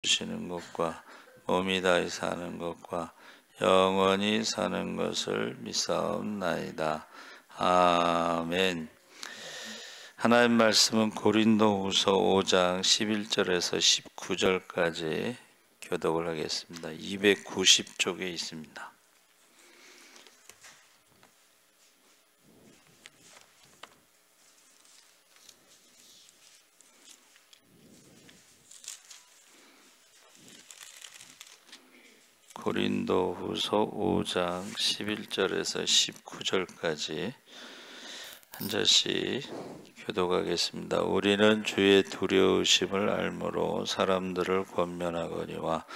주시는 것과 몸이 다히 사는 것과 영원히 사는 것을 믿사옵나이다. 아멘. 하나님 말씀은 고린도후서 5장 11절에서 19절까지 교독을 하겠습니다. 290쪽에 있습니다. 고린도후서 5장 11절에서 19절까지 한 절씩 교독하겠습니다. 우리는 주의 두려우심을 알므로 사람들을 권면하거니와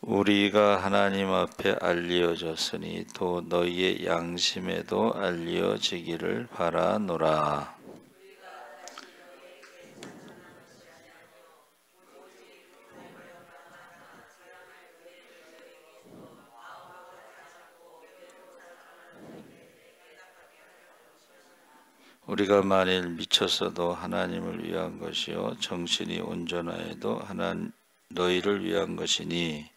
우리가 하나님 앞에 알리어졌으니 또 너희의 양심에도 알리어지기를 바라노라. 우리가 만일 미쳤어도 하나님을 위한 것이요 정신이 온전하여도 너희를 위한 것이니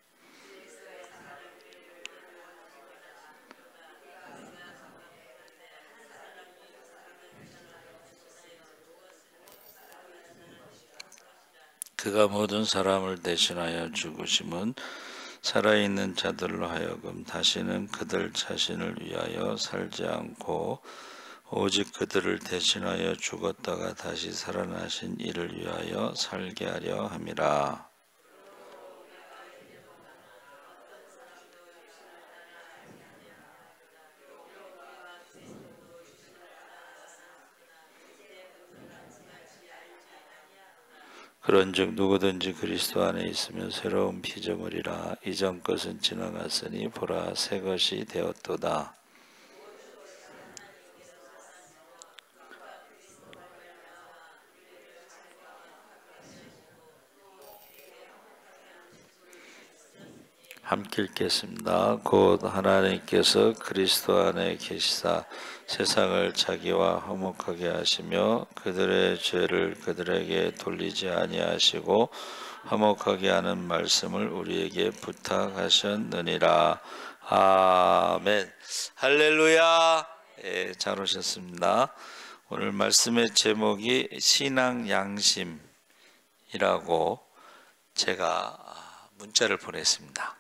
그가 모든 사람을 대신하여 죽으심은 살아있는 자들로 하여금 다시는 그들 자신을 위하여 살지 않고 오직 그들을 대신하여 죽었다가 다시 살아나신 이를 위하여 살게 하려 함이라. 그런즉 누구든지 그리스도 안에 있으면 새로운 피조물이라. 이전 것은 지나갔으니 보라 새 것이 되었도다. 함께 읽겠습니다. 곧 하나님께서 그리스도 안에 계시사 세상을 자기와 화목하게 하시며 그들의 죄를 그들에게 돌리지 아니하시고 화목하게 하는 말씀을 우리에게 부탁하셨느니라. 아멘. 할렐루야. 예, 잘 오셨습니다. 오늘 말씀의 제목이 신앙 양심이라고 제가 문자를 보냈습니다.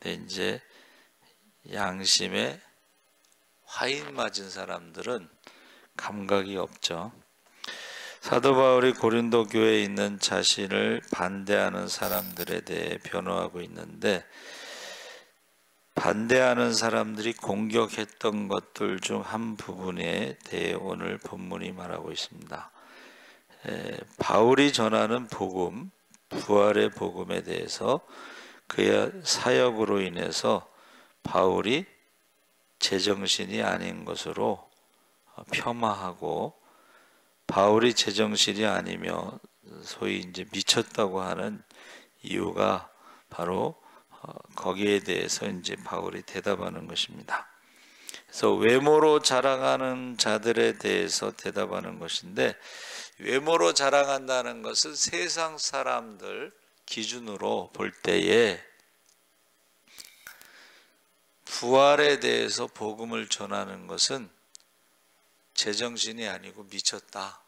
근데 이제 양심에 화인 맞은 사람들은 감각이 없죠. 사도 바울이 고린도 교회에 있는 자신을 반대하는 사람들에 대해 변호하고 있는데, 반대하는 사람들이 공격했던 것들 중 한 부분에 대해 오늘 본문이 말하고 있습니다. 바울이 전하는 복음, 부활의 복음에 대해서 그의 사역으로 인해서 바울이 제정신이 아닌 것으로 폄하하고, 바울이 제정신이 아니며 소위 이제 미쳤다고 하는 이유가 바로 거기에 대해서 이제 바울이 대답하는 것입니다. 그래서 외모로 자랑하는 자들에 대해서 대답하는 것인데, 외모로 자랑한다는 것은 세상 사람들 기준으로 볼 때에 부활에 대해서 복음을 전하는 것은 제정신이 아니고 미쳤다.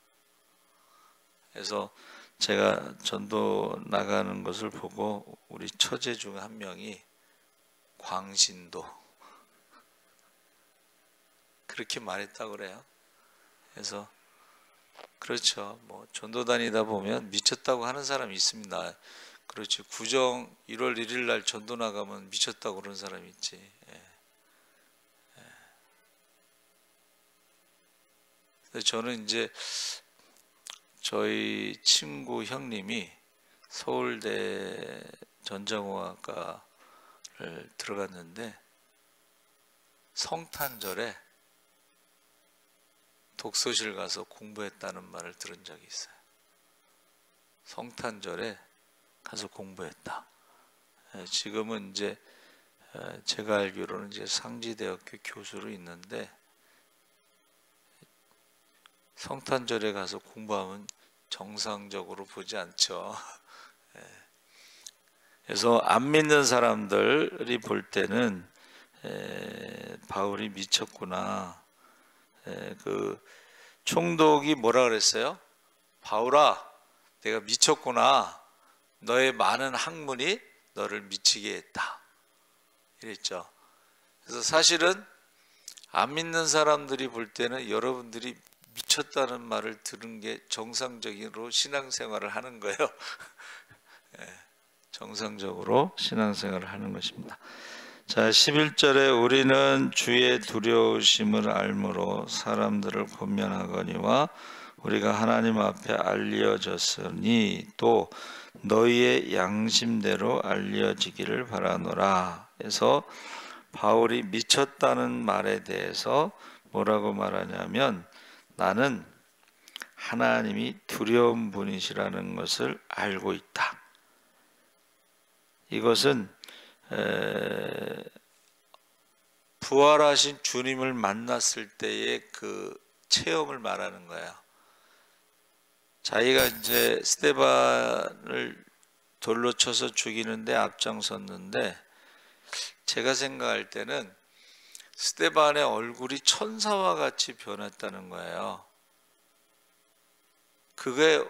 그래서 제가 전도 나가는 것을 보고 우리 처제 중 한 명이 광신도 그렇게 말했다고 그래요. 그래서 그렇죠. 뭐 전도 다니다 보면 미쳤다고 하는 사람이 있습니다. 그렇죠. 구정 1월 1일 날 전도 나가면 미쳤다고 그러는 사람이 있지. 저는 이제 저희 친구 형님이 서울대 전자공학과를 들어갔는데 성탄절에 독서실 가서 공부했다는 말을 들은 적이 있어요. 성탄절에 가서 공부했다. 지금은 이제 제가 알기로는 이제 상지대학교 교수로 있는데 성탄절에 가서 공부하면 정상적으로 보지 않죠. 그래서 안 믿는 사람들이 볼 때는 바울이 미쳤구나. 그 총독이 뭐라 그랬어요? 바울아, 내가 미쳤구나. 너의 많은 학문이 너를 미치게 했다. 이랬죠. 그래서 사실은 안 믿는 사람들이 볼 때는 여러분들이 미쳤다는 말을 들은 게 정상적으로 신앙생활을 하는 거예요. 정상적으로 신앙생활을 하는 것입니다. 자, 11절에 우리는 주의 두려우심을 알므로 사람들을 권면하거니와 우리가 하나님 앞에 알려졌으니 또 너희의 양심대로 알려지기를 바라노라. 해서 바울이 미쳤다는 말에 대해서 뭐라고 말하냐면 나는 하나님이 두려운 분이시라는 것을 알고 있다. 이것은 부활하신 주님을 만났을 때의 그 체험을 말하는 거야. 자기가 이제 스데반을 돌로 쳐서 죽이는데 앞장섰는데 제가 생각할 때는 스데반의 얼굴이 천사와 같이 변했다는 거예요. 그게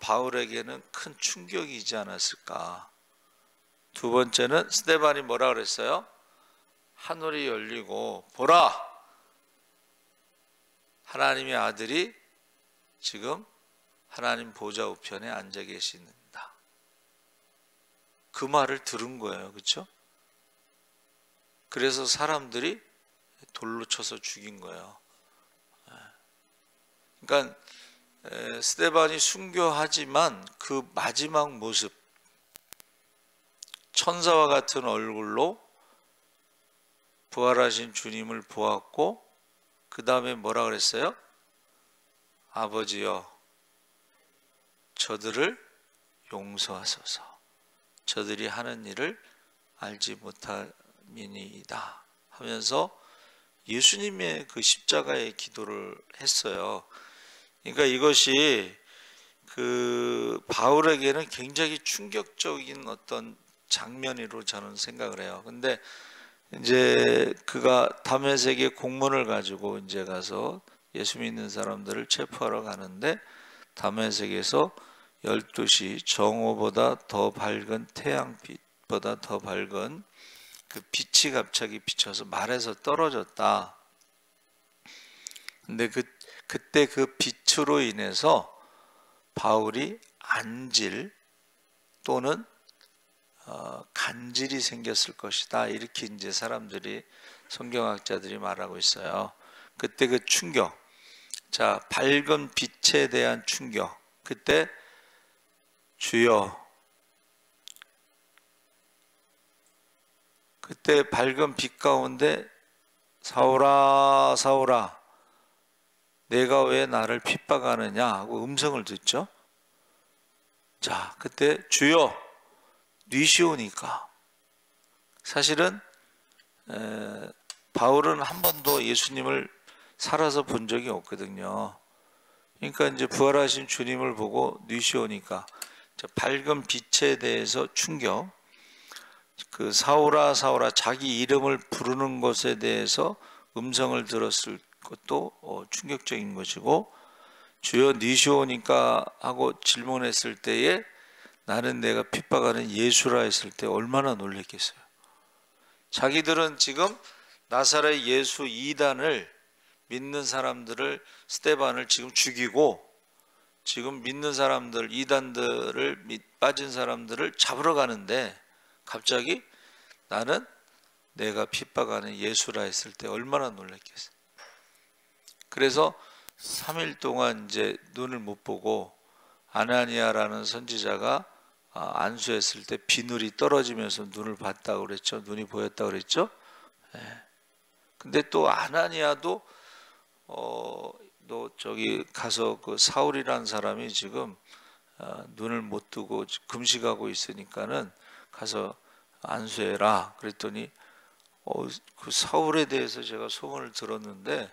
바울에게는 큰 충격이지 않았을까. 두 번째는 스데반이 뭐라 그랬어요? 하늘이 열리고 보라! 하나님의 아들이 지금 하나님 보좌 우편에 앉아 계신다. 그 말을 들은 거예요. 그렇죠? 그래서 사람들이 돌로 쳐서 죽인 거예요. 그러니까 스데반이 순교하지만 그 마지막 모습, 천사와 같은 얼굴로 부활하신 주님을 보았고 그 다음에 뭐라 그랬어요? 아버지여 저들을 용서하소서. 저들이 하는 일을 알지 못함이니이다 하면서 예수님의 그 십자가의 기도를 했어요. 그러니까 이것이 그 바울에게는 굉장히 충격적인 어떤 장면으로 저는 생각을 해요. 근데 이제 그가 다메섹에 공문을 가지고 이제 가서 예수 믿는 사람들을 체포하러 가는데 다메섹에서 12시 정오보다 더 밝은 태양빛보다 더 밝은 그 빛이 갑자기 비쳐서 말에서 떨어졌다. 근데 그때 그 빛으로 인해서 바울이 안질 또는 간질이 생겼을 것이다. 이렇게 이제 사람들이 성경학자들이 말하고 있어요. 그때 그 충격, 자 밝은 빛에 대한 충격. 그때 주여, 그때 밝은 빛 가운데 사울아 사울아 내가 왜 나를 핍박하느냐 하고 음성을 듣죠. 자 그때 주여 뉘시오니까 사실은 바울은 한 번도 예수님을 살아서 본 적이 없거든요. 그러니까 이제 부활하신 주님을 보고 뉘시오니까 밝은 빛에 대해서 충격, 그 사울아 사울아 자기 이름을 부르는 것에 대해서 음성을 들었을 것도 충격적인 것이고, 주여 뉘시오니까 하고 질문했을 때에 나는 내가 핍박하는 예수라 했을 때 얼마나 놀랬겠어요. 자기들은 지금 나사렛 예수 이단을 믿는 사람들을, 스데반을 지금 죽이고 지금 믿는 사람들, 이단들을 빠진 사람들을 잡으러 가는데 갑자기 나는 내가 핍박하는 예수라 했을 때 얼마나 놀랐겠어요. 그래서 3일 동안 이제 눈을 못 보고 아나니아라는 선지자가 안수했을 때 비늘이 떨어지면서 눈을 봤다고 그랬죠. 눈이 보였다고 그랬죠. 근데 또 아나니아도 너 저기 가서 그 사울이라는 사람이 지금 눈을 못 뜨고 금식하고 있으니까는 가서 안수해라 그랬더니 그 사울에 대해서 제가 소문을 들었는데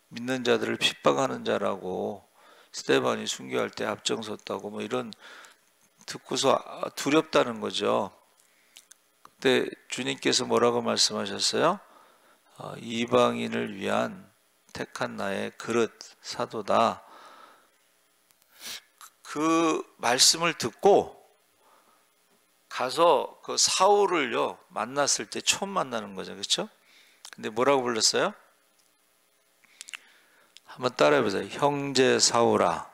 믿는 자들을 핍박하는 자라고 스데반이 순교할 때 앞장섰다고 뭐 이런 듣고서 두렵다는 거죠. 그때 주님께서 뭐라고 말씀하셨어요? 이방인을 위한 택한 나의 그릇 사도다. 그 말씀을 듣고 가서 그 사울을요 만났을 때 처음 만나는 거죠, 그렇죠? 근데 뭐라고 불렀어요? 한번 따라해보세요. 형제 사울아.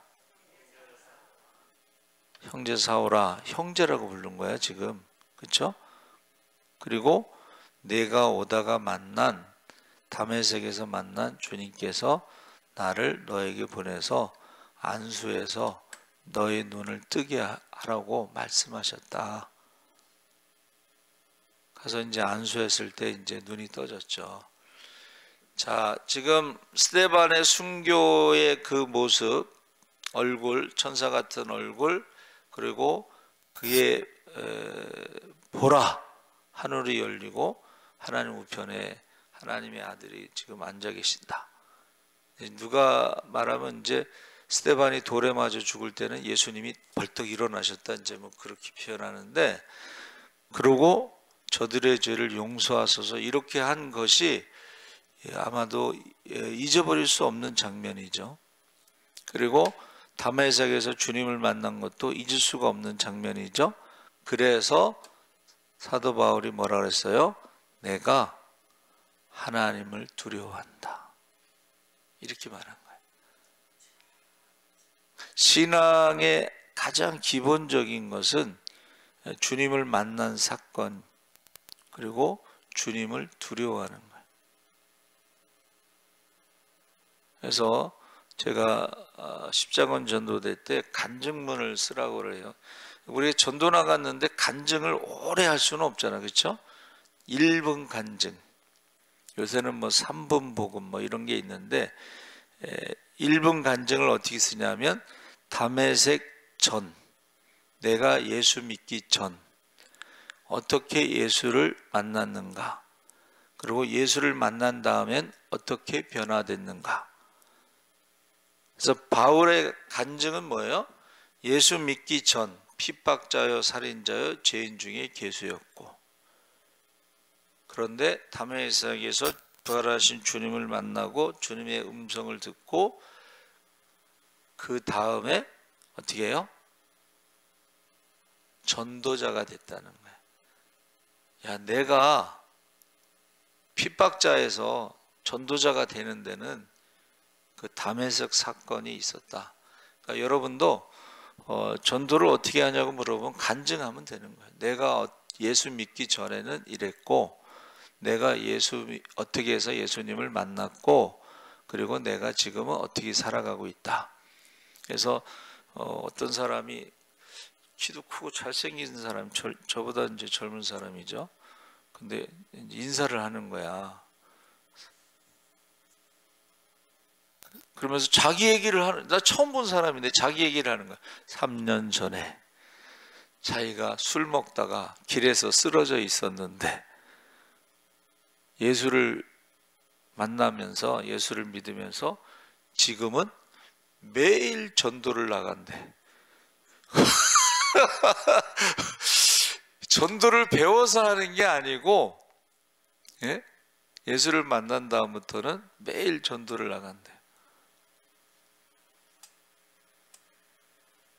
형제 사울아. 형제라고 부른 거야 지금, 그렇죠? 그리고 내가 오다가 만난 다메섹에서 만난 주님께서 나를 너에게 보내서 안수해서 너의 눈을 뜨게 하라고 말씀하셨다. 가서 이제 안수했을 때 이제 눈이 떠졌죠. 자, 지금 스데반의 순교의 그 모습, 얼굴, 천사 같은 얼굴, 그리고 그의 보라, 하늘이 열리고 하나님 우편에 하나님의 아들이 지금 앉아 계신다. 누가 말하면 이제 스데반이 돌에 맞아 죽을 때는 예수님이 벌떡 일어나셨다, 이제 뭐 그렇게 표현하는데, 그러고 저들의 죄를 용서하소서 이렇게 한 것이 아마도 잊어버릴 수 없는 장면이죠. 그리고 다메섹에서 주님을 만난 것도 잊을 수가 없는 장면이죠. 그래서 사도 바울이 뭐라 그랬어요? 내가 하나님을 두려워한다. 이렇게 말한 거예요. 신앙의 가장 기본적인 것은 주님을 만난 사건, 그리고 주님을 두려워하는 거예요. 그래서 제가 십자군 전도대 때 간증문을 쓰라고 그래요. 우리 전도 나갔는데 간증을 오래 할 수는 없잖아, 그렇죠? 1분 간증. 요새는 뭐 3분 복음 뭐 이런 게 있는데 1분 간증을 어떻게 쓰냐면 다메섹 전, 내가 예수 믿기 전 어떻게 예수를 만났는가, 그리고 예수를 만난 다음엔 어떻게 변화됐는가. 그래서 바울의 간증은 뭐예요? 예수 믿기 전 핍박자요 살인자요 죄인 중에 괴수였고, 그런데 다메섹에서 부활하신 주님을 만나고 주님의 음성을 듣고 그 다음에 어떻게 해요? 전도자가 됐다는 거예요. 야, 내가 핍박자에서 전도자가 되는 데는 그 다메섹 사건이 있었다. 그러니까 여러분도 전도를 어떻게 하냐고 물어보면 간증하면 되는 거예요. 내가 예수 믿기 전에는 이랬고, 내가 어떻게 해서 예수님을 만났고, 그리고 내가 지금은 어떻게 살아가고 있다. 그래서 어떤 사람이 키도 크고 잘생긴 사람, 저보다 이제 젊은 사람이죠. 근데 인사를 하는 거야. 그러면서 자기 얘기를 나 처음 본 사람인데 자기 얘기를 하는 거야. 3년 전에 자기가 술 먹다가 길에서 쓰러져 있었는데 예수를 만나면서 예수를 믿으면서 지금은 매일 전도를 나간대. 전도를 배워서 하는 게 아니고 예수를 만난 다음부터는 매일 전도를 나간대.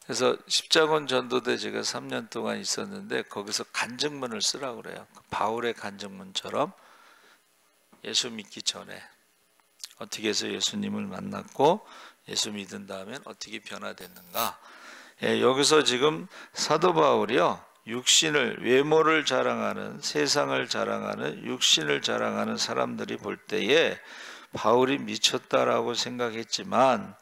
그래서 십자군 전도대 제가 3년 동안 있었는데 거기서 간증문을 쓰라고 그래요. 바울의 간증문처럼 예수 믿기 전에 어떻게 해서 예수님을 만났고 예수 믿은 다음엔 어떻게 변화됐는가. 여기서 지금 사도 바울이요, 육신을, 외모를 자랑하는, 세상을 자랑하는, 육신을 자랑하는 사람들이 볼 때에 바울이 미쳤다라고 생각했지만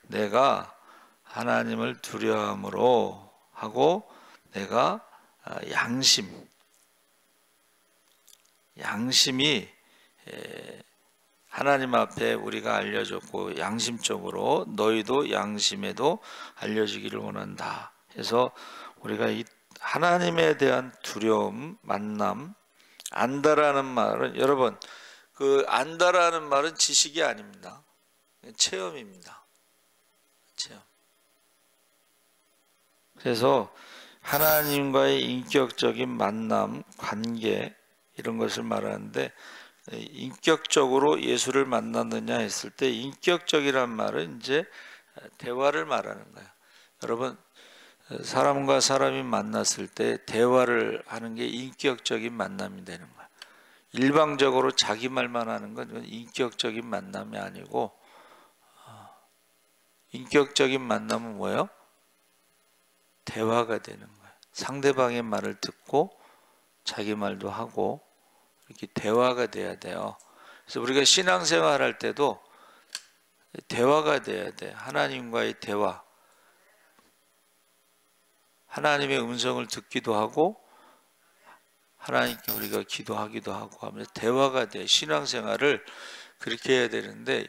내가 하나님을 두려움으로 하고 내가 양심이 하나님 앞에 우리가 알려줬고 양심적으로 너희도 양심에도 알려지기를 원한다 해서 우리가 이 하나님에 대한 두려움, 만남, 안다라는 말은, 여러분 그 안다라는 말은 지식이 아닙니다. 체험입니다. 있죠. 그래서 하나님과의 인격적인 만남, 관계 이런 것을 말하는데, 인격적으로 예수를 만났느냐 했을 때 인격적이란 말은 이제 대화를 말하는 거예요. 여러분, 사람과 사람이 만났을 때 대화를 하는 게 인격적인 만남이 되는 거예요. 일방적으로 자기 말만 하는 건 인격적인 만남이 아니고, 인격적인 만남은 뭐예요? 대화가 되는 거예요. 상대방의 말을 듣고 자기 말도 하고 이렇게 대화가 돼야 돼요. 그래서 우리가 신앙생활 할 때도 대화가 돼야 돼. 하나님과의 대화. 하나님의 음성을 듣기도 하고 하나님께 우리가 기도하기도 하고 하면 대화가 돼. 신앙생활을 그렇게 해야 되는데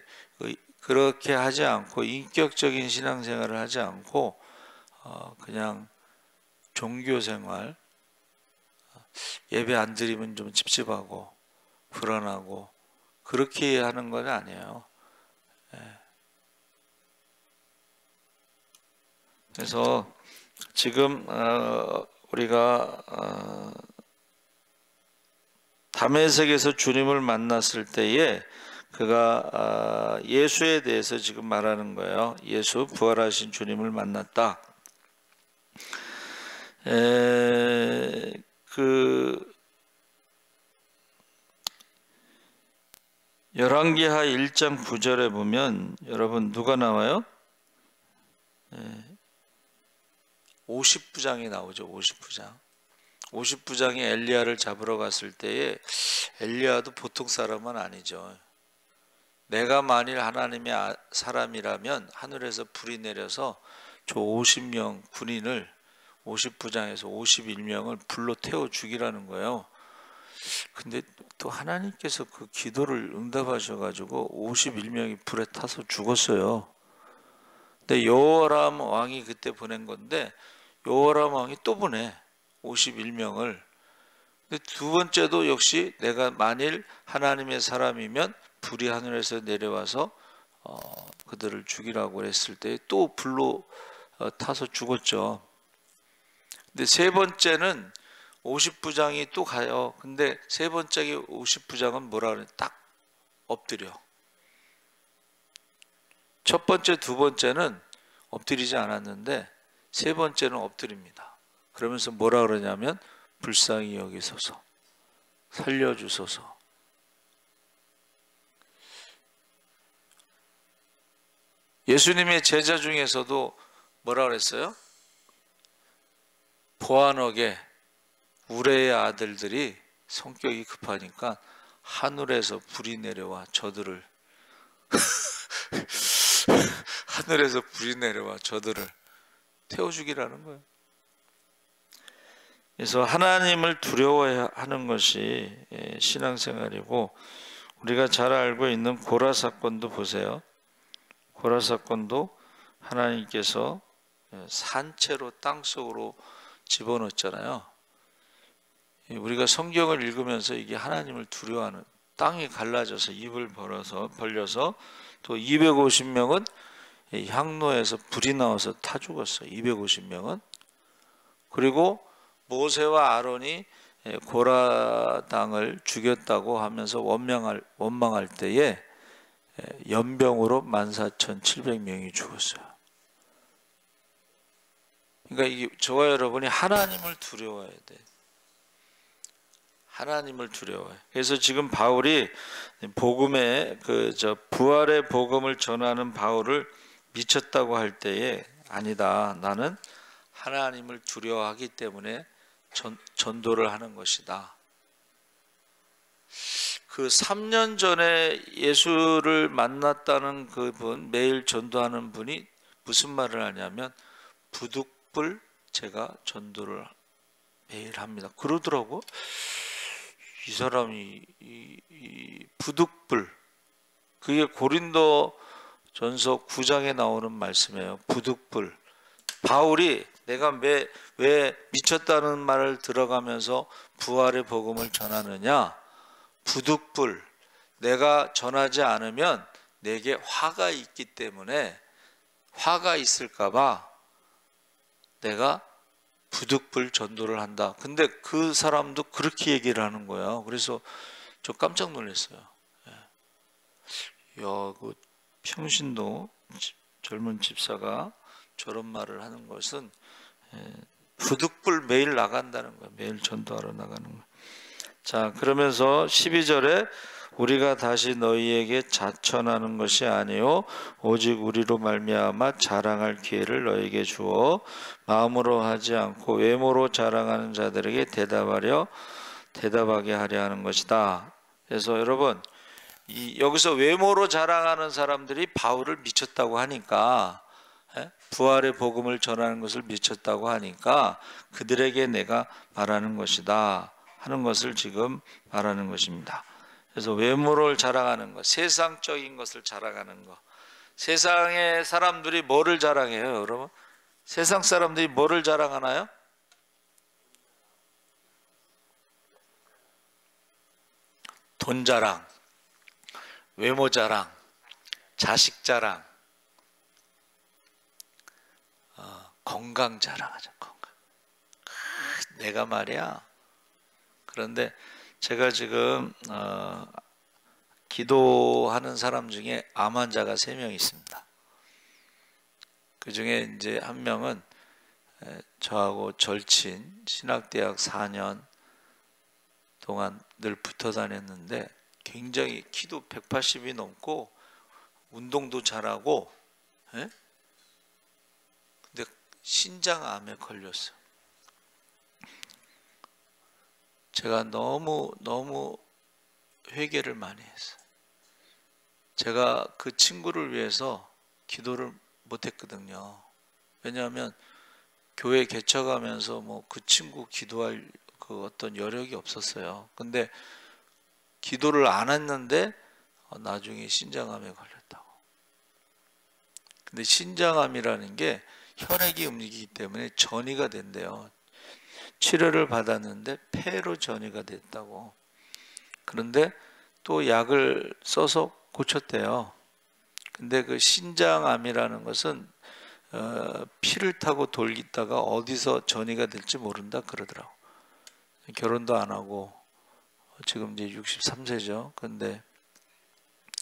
그렇게 하지 않고 인격적인 신앙생활을 하지 않고 그냥 종교생활, 예배 안 드리면 좀 찝찝하고 불안하고 그렇게 하는 건 아니에요. 그래서 지금 우리가 다메섹에서 주님을 만났을 때에 그가 예수에 대해서 지금 말하는 거예요. 예수, 부활하신 주님을 만났다. 열왕기하 1장 9절에 보면 여러분 누가 나와요? 50부장이 나오죠. 50부장. 50부장이 엘리야를 잡으러 갔을 때에 엘리야도 보통 사람은 아니죠. 내가 만일 하나님의 사람이라면 하늘에서 불이 내려서 저 50명 군인을 50부장에서 51명을 불로 태워 죽이라는 거예요. 근데 또 하나님께서 그 기도를 응답하셔가지고 51명이 불에 타서 죽었어요. 근데 여호람 왕이 그때 보낸 건데 여호람 왕이 또 보내 51명을. 근데 두 번째도 역시 내가 만일 하나님의 사람이면 불이 하늘에서 내려와서 그들을 죽이라고 했을 때 또 불로 타서 죽었죠. 근데 세 번째는 50부장이 또 가요. 근데 세 번째 50부장은 뭐라 그래? 딱 엎드려. 첫 번째, 두 번째는 엎드리지 않았는데 세 번째는 엎드립니다. 그러면서 뭐라 그러냐면 불쌍히 여기소서, 살려주소서. 예수님의 제자 중에서도 뭐라 그랬어요? 보아너게 우레의 아들들이 성격이 급하니까 하늘에서 불이 내려와 저들을 하늘에서 불이 내려와 저들을 태워 죽이라는 거예요. 그래서 하나님을 두려워하는 것이 신앙생활이고, 우리가 잘 알고 있는 고라 사건도 보세요. 고라 사건도 하나님께서 산채로 땅속으로 집어넣었잖아요. 우리가 성경을 읽으면서 이게 하나님을 두려워하는, 땅이 갈라져서 입을 벌려서 또 250명은 향로에서 불이 나와서 타 죽었어요. 250명은. 그리고 모세와 아론이 고라 당을 죽였다고 하면서 원망할 때에 연병으로 14,700명이 죽었어요. 그러니까 이게 저와 여러분이 하나님을 두려워해야 돼. 하나님을 두려워해. 그래서 지금 바울이 복음의 부활의 복음을 전하는 바울을 미쳤다고 할 때에 아니다. 나는 하나님을 두려워하기 때문에 전도를 하는 것이다. 그 3년 전에 예수를 만났다는 그분, 매일 전도하는 분이 무슨 말을 하냐면 부득불 제가 전도를 매일 합니다. 그러더라고. 이 사람이 이 부득불, 그게 고린도 전서 9장에 나오는 말씀이에요. 부득불. 바울이 내가 왜 미쳤다는 말을 들어가면서 부활의 복음을 전하느냐? 부득불. 내가 전하지 않으면 내게 화가 있기 때문에 화가 있을까봐 내가 부득불 전도를 한다. 근데 그 사람도 그렇게 얘기를 하는 거야. 그래서 저 깜짝 놀랐어요. 야, 그 평신도 젊은 집사가 저런 말을 하는 것은 부득불 매일 나간다는 거야. 매일 전도하러 나가는 거야. 자, 그러면서 12절에 우리가 다시 너희에게 자천하는 것이 아니요 오직 우리로 말미암아 자랑할 기회를 너희에게 주어 마음으로 하지 않고 외모로 자랑하는 자들에게 대답하게 하려 하는 것이다. 그래서 여러분, 여기서 외모로 자랑하는 사람들이 바울을 미쳤다고 하니까, 부활의 복음을 전하는 것을 미쳤다고 하니까 그들에게 내가 말하는 것이다 하는 것을 지금 말하는 것입니다. 그래서 외모를 자랑하는 것, 세상적인 것을 자랑하는 것. 세상의 사람들이 뭐를 자랑해요, 여러분? 세상 사람들이 뭐를 자랑하나요? 돈 자랑, 외모 자랑, 자식 자랑, 건강 자랑하죠. 건강. 내가 말이야. 그런데 제가 지금 기도하는 사람 중에 암 환자가 3명 있습니다. 그 중에 이제 한 명은 저하고 절친, 신학대학 4년 동안 늘 붙어 다녔는데 굉장히 키도 180이 넘고 운동도 잘하고, 근데 신장암에 걸렸어요. 제가 너무 회개를 많이 했어요. 제가 그 친구를 위해서 기도를 못했거든요. 왜냐하면 교회 개척하면서 뭐 그 친구 기도할 그 어떤 여력이 없었어요. 근데 기도를 안 했는데 나중에 신장암에 걸렸다고. 근데 신장암이라는 게 혈액이 움직이기 때문에 전이가 된대요. 치료를 받았는데 폐로 전이가 됐다고. 그런데 또 약을 써서 고쳤대요. 근데 그 신장암이라는 것은 피를 타고 돌리다가 어디서 전이가 될지 모른다 그러더라고. 결혼도 안 하고 지금 이제 63세죠. 근데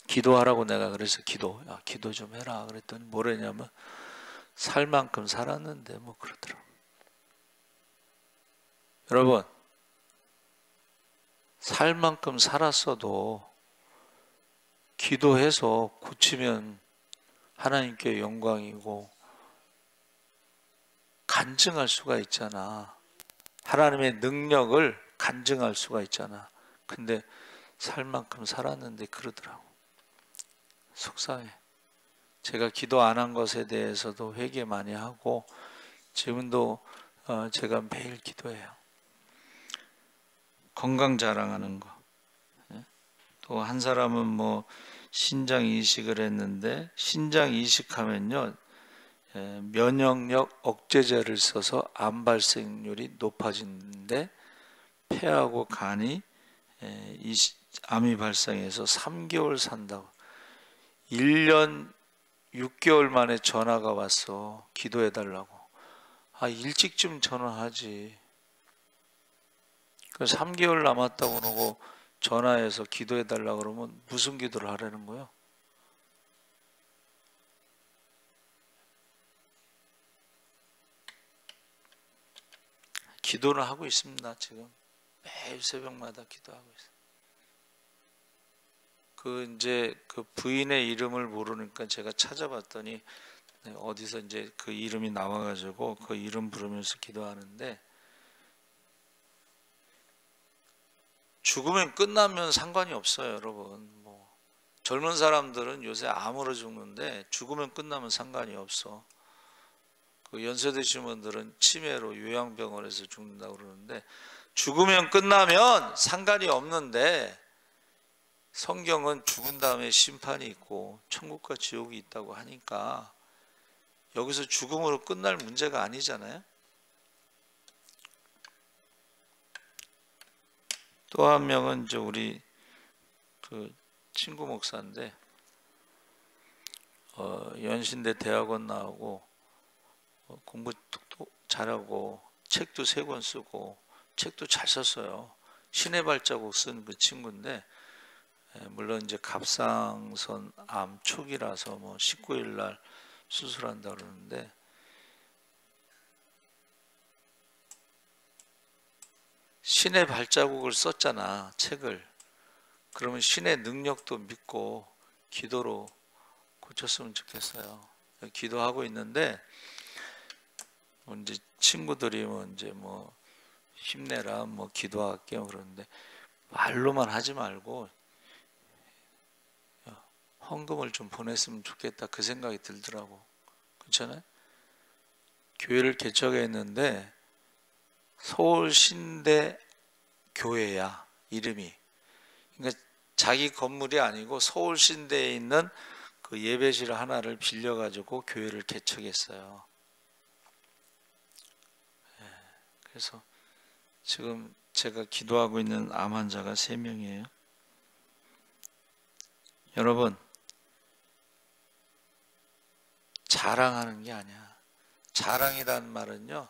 기도하라고 내가 그래서 기도 좀 해라 그랬더니 뭐랬냐면 살 만큼 살았는데 뭐 그러더라고. 여러분, 살 만큼 살았어도 기도해서 고치면 하나님께 영광이고 간증할 수가 있잖아. 하나님의 능력을 간증할 수가 있잖아. 근데 살 만큼 살았는데 그러더라고. 속상해. 제가 기도 안 한 것에 대해서도 회개 많이 하고 지금도 제가 매일 기도해요. 건강 자랑하는 거. 또 한 사람은 뭐 신장 이식을 했는데 신장 이식하면요 면역력 억제제를 써서 암 발생률이 높아지는데 폐하고 간이 암이 발생해서 3개월 산다고. 1년 6개월 만에 전화가 왔어. 기도해달라고. 일찍 좀 전화하지. 그 3개월 남았다고 그러고 전화해서 기도해달라고 그러면 무슨 기도를 하라는 거야? 기도를 하고 있습니다. 지금 매일 새벽마다 기도하고 있어요. 그 부인의 이름을 모르니까 제가 찾아봤더니 어디서 이제 그 이름이 나와가지고 그 이름 부르면서 기도하는데, 죽으면 끝나면 상관이 없어요, 여러분. 뭐 젊은 사람들은 요새 암으로 죽는데 죽으면 끝나면 상관이 없어. 그 연세 드신 분들은 치매로 요양병원에서 죽는다고 그러는데 죽으면 끝나면 상관이 없는데, 성경은 죽은 다음에 심판이 있고 천국과 지옥이 있다고 하니까 여기서 죽음으로 끝날 문제가 아니잖아요. 또 한 명은 이제 우리 그 친구 목사인데 연신대 대학원 나오고 공부 톡톡 잘하고 책도 3권 쓰고 책도 잘 썼어요. 신의 발자국 쓴 그 친구인데, 물론 이제 갑상선 암 초기라서 뭐 19일 날 수술한다 그러는데, 신의 발자국을 썼잖아, 책을. 그러면 신의 능력도 믿고 기도로 고쳤으면 좋겠어요. 기도하고 있는데, 이제 친구들이 이제 힘내라, 기도할게요 그러는데, 말로만 하지 말고 헌금을 좀 보냈으면 좋겠다, 그 생각이 들더라고. 그렇잖아요? 교회를 개척했는데 서울신대 교회야, 이름이. 그러니까 자기 건물이 아니고 서울신대에 있는 그 예배실 하나를 빌려가지고 교회를 개척했어요. 그래서 지금 제가 기도하고 있는 암 환자가 3명이에요. 여러분, 자랑하는 게 아니야. 자랑이라는 말은요,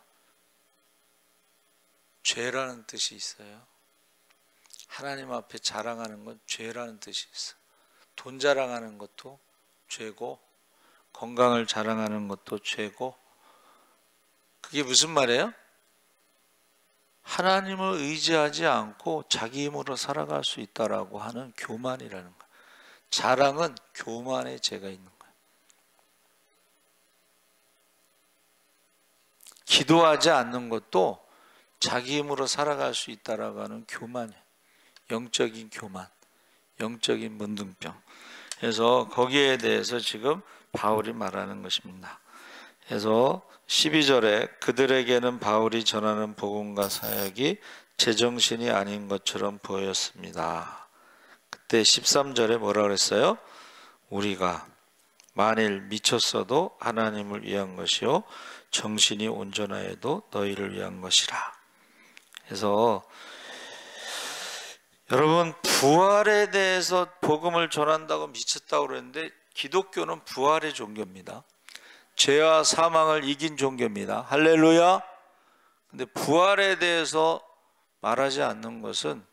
죄라는 뜻이 있어요. 하나님 앞에 자랑하는 건 죄라는 뜻이 있어. 돈 자랑하는 것도 죄고, 건강을 자랑하는 것도 죄고. 그게 무슨 말이에요? 하나님을 의지하지 않고 자기 힘으로 살아갈 수 있다라고 하는 교만이라는 거예요. 자랑은 교만의 죄가 있는 거예요. 기도하지 않는 것도 자기 힘으로 살아갈 수 있다라고 하는 교만이에요. 영적인 교만, 영적인 문둥병. 그래서 거기에 대해서 지금 바울이 말하는 것입니다. 그래서 12절에 그들에게는 바울이 전하는 복음과 사역이 제정신이 아닌 것처럼 보였습니다. 그때 13절에 뭐라 그랬어요? 우리가 만일 미쳤어도 하나님을 위한 것이요 정신이 온전하여도 너희를 위한 것이라. 그래서 여러분, 부활에 대해서 복음을 전한다고 미쳤다고 그랬는데, 기독교는 부활의 종교입니다. 죄와 사망을 이긴 종교입니다. 할렐루야. 근데 부활에 대해서 말하지 않는 것은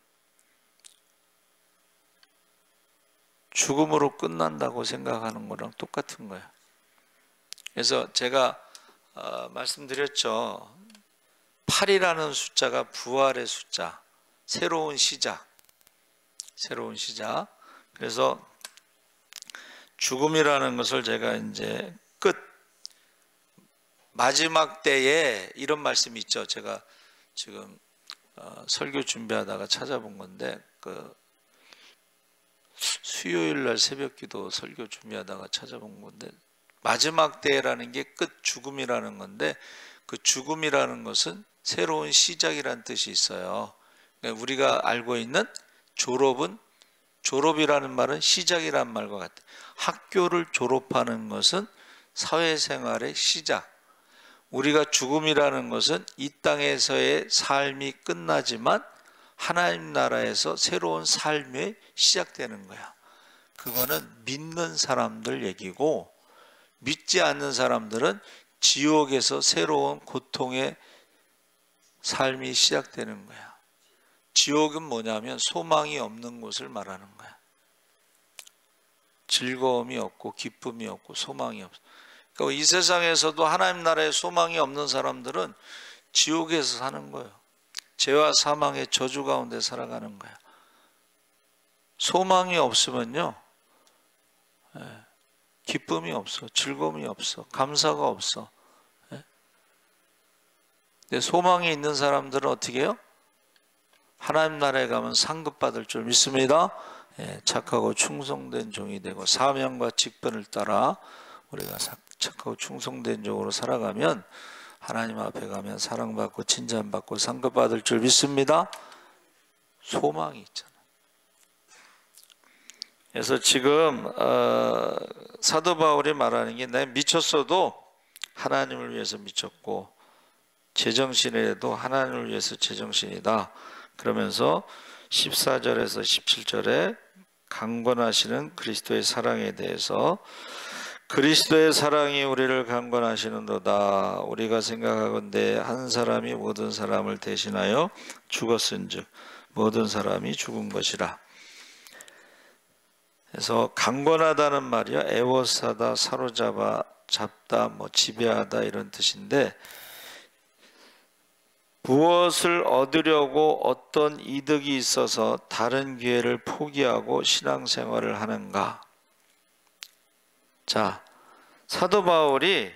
죽음으로 끝난다고 생각하는 거랑 똑같은 거예요. 그래서 제가 말씀드렸죠. 8이라는 숫자가 부활의 숫자, 새로운 시작, 새로운 시작. 그래서 죽음이라는 것을 제가 이제 끝, 마지막 때에 이런 말씀이 있죠. 제가 지금 설교 준비하다가 찾아본 건데, 수요일 날 새벽기도 설교 준비하다가 찾아본 건데, 마지막 때라는 게 끝, 죽음이라는 건데, 그 죽음이라는 것은 새로운 시작이라는 뜻이 있어요. 그러니까 우리가 알고 있는 졸업이라는 말은 시작이라는 말과 같아요. 학교를 졸업하는 것은 사회생활의 시작. 우리가 죽음이라는 것은 이 땅에서의 삶이 끝나지만 하나님 나라에서 새로운 삶이 시작되는 거야. 그거는 믿는 사람들 얘기고, 믿지 않는 사람들은 지옥에서 새로운 고통의 삶이 시작되는 거야. 지옥은 뭐냐면 소망이 없는 곳을 말하는 거야. 즐거움이 없고 기쁨이 없고 소망이 없어. 그러니까 이 세상에서도 하나님 나라에 소망이 없는 사람들은 지옥에서 사는 거예요. 죄와 사망의 저주 가운데 살아가는 거야. 소망이 없으면요, 기쁨이 없어, 즐거움이 없어, 감사가 없어. 근데 소망이 있는 사람들은 어떻게 해요? 하나님 나라에 가면 상급받을 줄 믿습니다. 착하고 충성된 종이 되고 사명과 직분을 따라 우리가 착하고 충성된 종으로 살아가면 하나님 앞에 가면 사랑받고 칭찬받고 상급받을 줄 믿습니다. 소망이 있잖아요. 그래서 지금 사도 바울이 말하는 게, 내가 미쳤어도 하나님을 위해서 미쳤고 제정신이라도 하나님을 위해서 제정신이다. 그러면서 14절에서 17절에 강권하시는 그리스도의 사랑에 대해서 그리스도의 사랑이 우리를 강권하시는도다. 우리가 생각하건대 한 사람이 모든 사람을 대신하여 죽었은즉 모든 사람이 죽은 것이라. 그래서 강권하다는 말이요, 애워싸다, 잡다, 지배하다 이런 뜻인데, 무엇을 얻으려고 어떤 이득이 있어서 다른 기회를 포기하고 신앙생활을 하는가? 자, 사도 바울이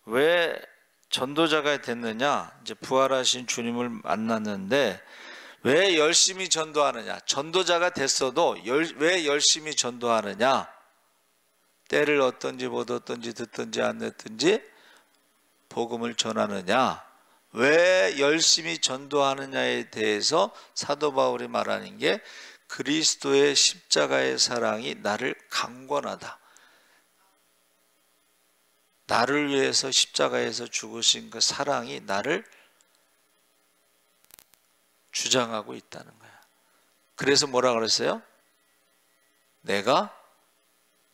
왜 전도자가 됐느냐? 이제 부활하신 주님을 만났는데 왜 열심히 전도하느냐? 전도자가 됐어도 왜 열심히 전도하느냐? 때를 얻든지 못 얻든지 듣든지 안 듣든지 복음을 전하느냐? 왜 열심히 전도하느냐에 대해서 사도 바울이 말하는 게 그리스도의 십자가의 사랑이 나를 강권하다. 나를 위해서 십자가에서 죽으신 그 사랑이 나를 주장하고 있다는 거야. 그래서 뭐라 그랬어요? 내가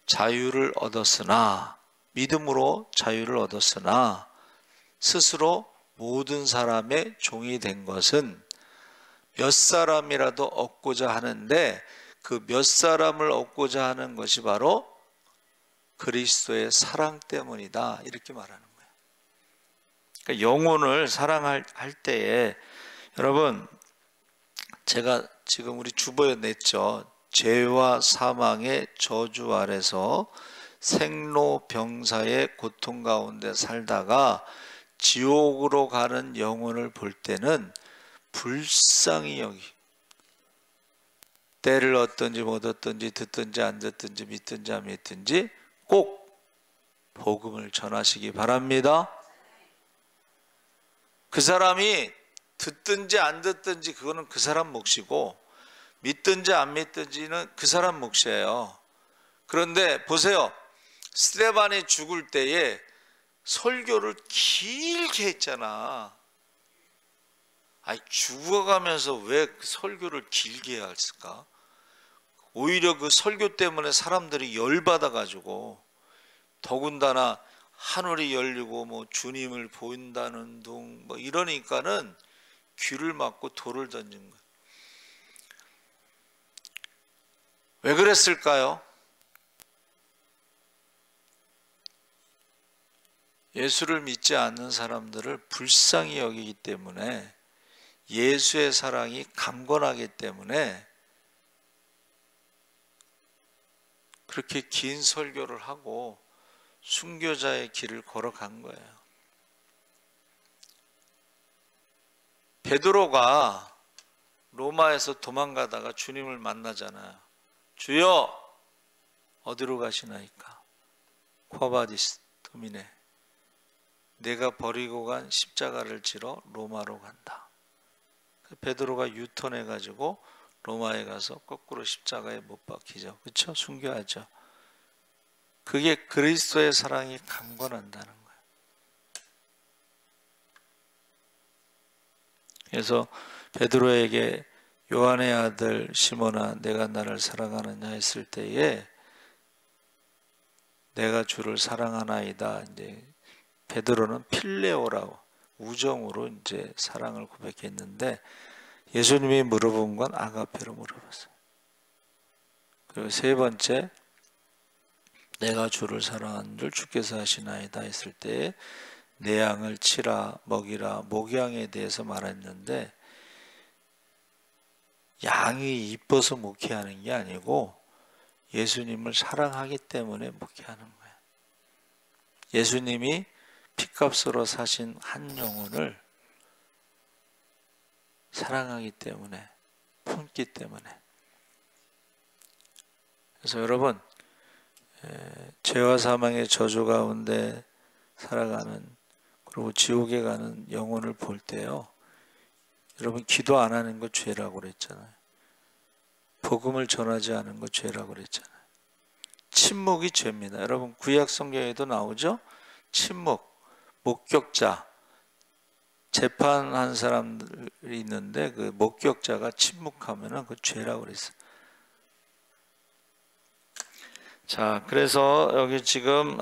자유를 얻었으나, 믿음으로 자유를 얻었으나 스스로 모든 사람의 종이 된 것은 몇 사람이라도 얻고자 하는데, 그 몇 사람을 얻고자 하는 것이 바로 그리스도의 사랑 때문이다, 이렇게 말하는 거예요. 그러니까 영혼을 사랑할 때에, 여러분, 제가 지금 우리 주보에 냈죠. 죄와 사망의 저주 아래서 생로병사의 고통 가운데 살다가 지옥으로 가는 영혼을 볼 때는 불쌍히 여기, 때를 얻든지 못 얻든지 듣든지 안 듣든지 믿든지 안 믿든지 꼭 복음을 전하시기 바랍니다. 그 사람이 듣든지 안 듣든지 그거는 그 사람 몫이고, 믿든지 안 믿든지는 그 사람 몫이에요. 그런데 보세요, 스데반이 죽을 때에 설교를 길게 했잖아. 아니, 죽어가면서 왜 그 설교를 길게 해야 했을까? 오히려 그 설교 때문에 사람들이 열받아가지고, 더군다나 하늘이 열리고 주님을 보인다는 둥 이러니까는 귀를 막고 돌을 던진 거예요. 왜 그랬을까요? 예수를 믿지 않는 사람들을 불쌍히 여기기 때문에, 예수의 사랑이 강권하기 때문에 그렇게 긴 설교를 하고 순교자의 길을 걸어간 거예요. 베드로가 로마에서 도망가다가 주님을 만나잖아요. 주여, 어디로 가시나이까? 쿼바디스 도미네, 내가 버리고 간 십자가를 지러 로마로 간다. 베드로가 유턴해가지고 로마에 가서 거꾸로 십자가에 못 박히죠. 그렇죠? 순교하죠. 그게 그리스도의 사랑이 강권한다는 거예요. 그래서 베드로에게 요한의 아들 시몬아, 내가 나를 사랑하느냐 했을 때에 내가 주를 사랑하나이다. 이제 베드로는 필레오라고, 우정으로 이제 사랑을 고백했는데, 예수님이 물어본 건 아가페로 물어봤어요. 그리고 세 번째, 내가 주를 사랑하는 줄 주께서 하시나이다 했을 때에 내 양을 치라, 먹이라, 목양에 대해서 말했는데, 양이 이뻐서 목회하는 게 아니고 예수님을 사랑하기 때문에 목회하는 거예요. 예수님이 핏값으로 사신 한 영혼을 사랑하기 때문에, 품기 때문에. 그래서 여러분, 죄와 사망의 저주 가운데 살아가는, 그리고 지옥에 가는 영혼을 볼 때요, 여러분, 기도 안 하는 거 죄라고 그랬잖아요. 복음을 전하지 않은 거 죄라고 그랬잖아요. 침묵이 죄입니다. 여러분, 구약 성경에도 나오죠? 침묵, 목격자, 재판한 사람들이 있는데 그 목격자가 침묵하면은 그 죄라고 그랬어요. 자, 그래서 여기 지금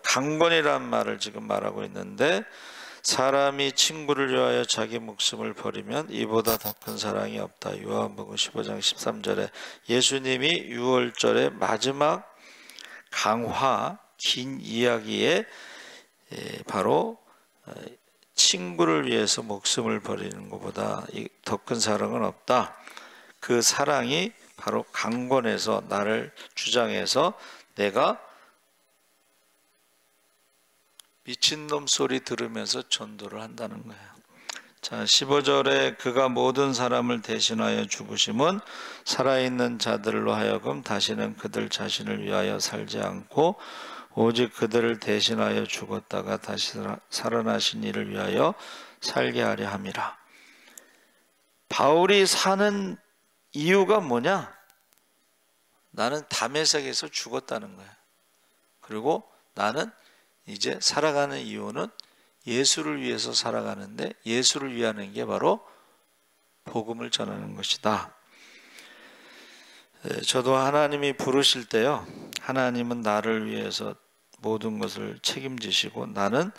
강권이란 말을 지금 말하고 있는데, 사람이 친구를 위하여 자기 목숨을 버리면 이보다 더 큰 사랑이 없다. 요한복음 15장 13절에 예수님이 6월절의 마지막 강화 긴 이야기에 바로 친구를 위해서 목숨을 버리는 것보다 더 큰 사랑은 없다. 그 사랑이 바로 강권해서 나를 주장해서 내가 미친놈 소리 들으면서 전도를 한다는 거예요. 자, 15절에 그가 모든 사람을 대신하여 죽으심은 살아있는 자들로 하여금 다시는 그들 자신을 위하여 살지 않고 오직 그들을 대신하여 죽었다가 다시 살아나신 이를 위하여 살게 하려 함이라. 바울이 사는 이유가 뭐냐? 나는 다메섹에서 죽었다는 거야. 그리고 나는 이제 살아가는 이유는 예수를 위해서 살아가는데, 예수를 위하는 게 바로 복음을 전하는 것이다. 저도 하나님이 부르실 때요, 하나님은 나를 위해서 모든 것을 책임지시고 나는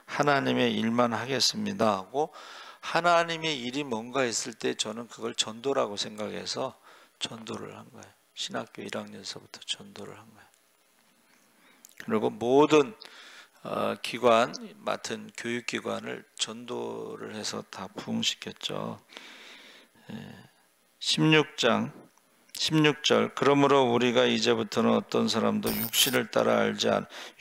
하나님의 일만 하겠습니다 하고, 하나님의 일이 뭔가 있을 때 저는 그걸 전도라고 생각해서 전도를 한 거예요. 신학교 1학년서부터 전도를 한 거예요. 그리고 모든 기관, 맡은 교육기관을 전도를 해서 다 부흥시켰죠. 16절 그러므로 우리가 이제부터는 어떤 사람도 육신을 따라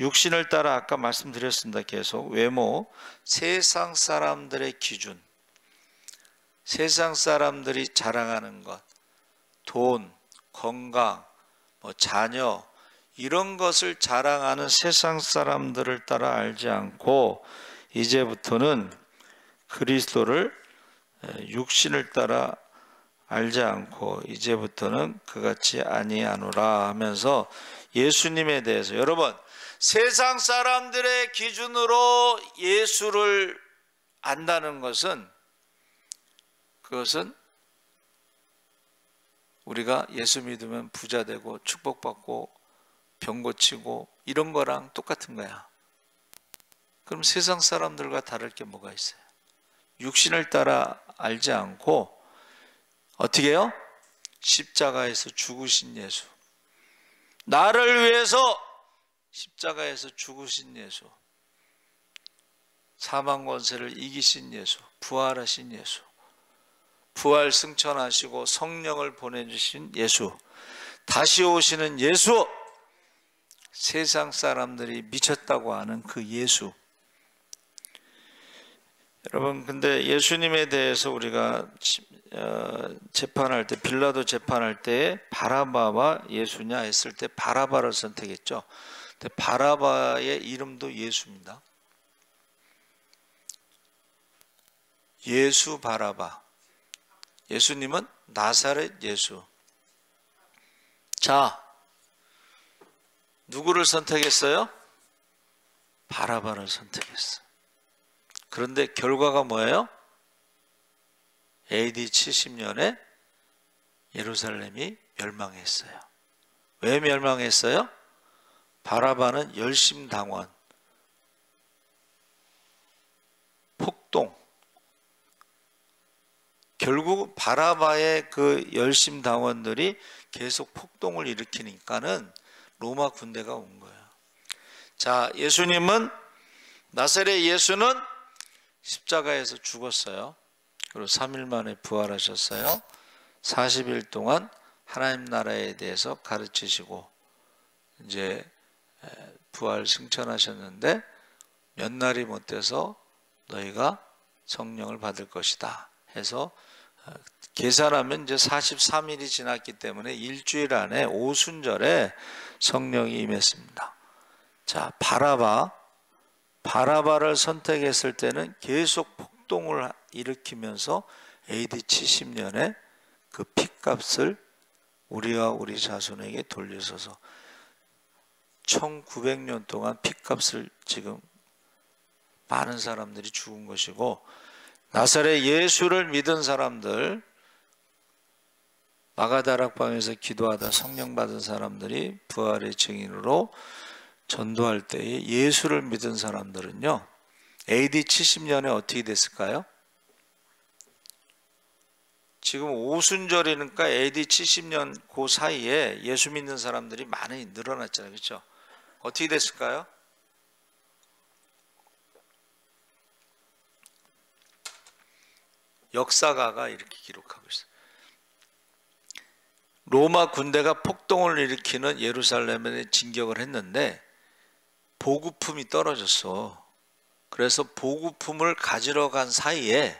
육신을 따라 아까 말씀드렸습니다. 계속 외모, 세상 사람들의 기준, 세상 사람들이 자랑하는 것, 돈, 건강, 자녀, 이런 것을 자랑하는 세상 사람들을 따라 알지 않고 이제부터는 그리스도를, 육신을 따라 알지 않고 이제부터는 그같이 아니하노라 하면서 예수님에 대해서, 여러분, 세상 사람들의 기준으로 예수를 안다는 것은, 그것은 우리가 예수 믿으면 부자 되고 축복받고 병 고치고 이런 거랑 똑같은 거야. 그럼 세상 사람들과 다를 게 뭐가 있어요? 육신을 따라 알지 않고 어떻게 해요? 십자가에서 죽으신 예수, 나를 위해서 십자가에서 죽으신 예수, 사망 권세를 이기신 예수, 부활하신 예수, 부활 승천하시고 성령을 보내주신 예수, 다시 오시는 예수, 세상 사람들이 미쳤다고 하는 그 예수. 여러분, 근데 예수님에 대해서 우리가 재판할 때, 빌라도 재판할 때 바라바와 예수냐 했을 때 바라바를 선택했죠. 근데 바라바의 이름도 예수입니다. 예수 바라바. 예수님은 나사렛 예수. 자, 누구를 선택했어요? 바라바를 선택했어요. 그런데 결과가 뭐예요? AD 70년에 예루살렘이 멸망했어요. 왜 멸망했어요? 바라바는 열심당원, 폭동. 결국 바라바의 그 열심당원들이 계속 폭동을 일으키니까는 로마 군대가 온 거예요. 자, 예수님은, 나사렛 예수는 십자가에서 죽었어요. 그리고 3일 만에 부활하셨어요. 40일 동안 하나님 나라에 대해서 가르치시고 이제 부활 승천하셨는데, 몇 날이 못 돼서 너희가 성령을 받을 것이다 해서 계산하면 이제 43일이 지났기 때문에 일주일 안에 오순절에 성령이 임했습니다. 자, 바라바를 선택했을 때는 계속 폭동을 일으키면서 AD 70년에 그 핏값을 우리와 우리 자손에게 돌려서서 1900년 동안 핏값을 지금 많은 사람들이 죽은 것이고, 나사렛 예수를 믿은 사람들 마가다락방에서 기도하다 성령 받은 사람들이 부활의 증인으로 전도할 때에 예수를 믿은 사람들은요, AD 70년에 어떻게 됐을까요? 지금 오순절이니까 AD 70년 그 사이에 예수 믿는 사람들이 많이 늘어났잖아요. 그렇죠? 어떻게 됐을까요? 역사가가 이렇게 기록하고 있어요. 로마 군대가 폭동을 일으키는 예루살렘에 진격을 했는데 보급품이 떨어졌어. 그래서 보급품을 가지러 간 사이에